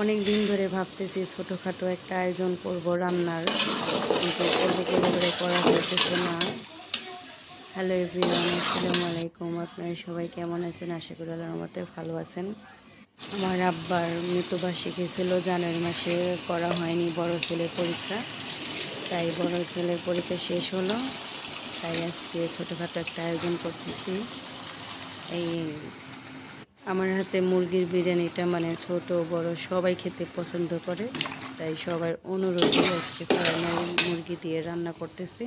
অনেক দিন ধরে ভাবতেছি ছোটোখাটো একটা আয়োজন করব রান্নার, কিন্তু করে করা হইতেছে না। হ্যালো এভরিওয়ান, আসসালামু আলাইকুম। আপনারা সবাই কেমন আছেন? আশা করি আল্লাহর রহমতে ভালো আছেন। আমার আব্বার মৃত্যুবার্ষিকী ছিল জানুয়ারি মাসে, করা হয়নি। বড় ছেলের পরীক্ষা, তাই বড় ছেলের পরীক্ষা শেষ হলো, তাই আজকে ছোটোখাটো একটা আয়োজন করতেছি। এই আমার হাতে মুরগির বিরিয়ানিটা মানে ছোট বড় সবাই খেতে পছন্দ করে, তাই সবার অনুরোধে আজকে ফার্মের মুরগি দিয়ে রান্না করতেছি।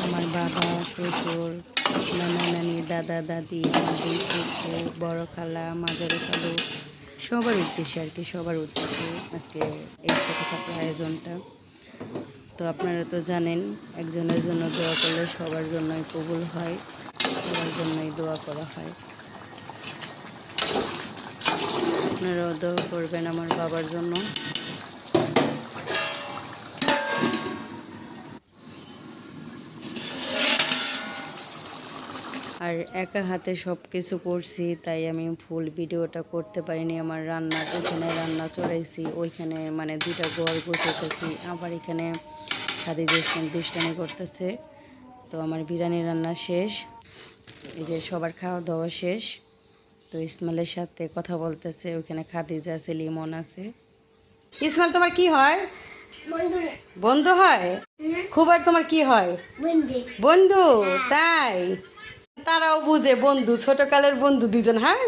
আমার বাবা, শ্বশুর, নানা নানি, দাদা দাদি, দাদি ফুফু, বড় খালা, মাঝারি খালু, সবার উদ্দেশ্যে আর কি, সবার উদ্দেশ্যে আজকে এই ছোটোখাটো আয়োজনটা। তো আপনারা তো জানেন, একজনের জন্য দোয়া করলে সবার জন্যই কবুল হয়, সবার জন্যই দোয়া করা হয়। আপনারাও দোয়া করবেন আমার বাবার জন্য। আর একা হাতে সব কিছু করছি, তাই আমি ফুল ভিডিওটা করতে পারিনি। আমার রান্নার ওখানে রান্না চড়াইছি, ওইখানে মানে দুইটা ঘর গোছাইতেছি, আবার এখানে খাদি দুষ্টানি করতেছে। তো আমার বিরিয়ানি রান্না শেষ, এই যে সবার খাওয়া দাওয়া শেষ। তো ইসমাইলের সাথে কথা বলতেছে, ওইখানে খাদিজা আছে, লিমন আছে। ইসমাইল তোমার কি হয়? বন্ধু হয়? খুব আর তোমার কি হয়? বন্ধু। তাই তারাও বুঝে বন্ধু, ছোটকালের বন্ধু দুজন। হ্যাঁ,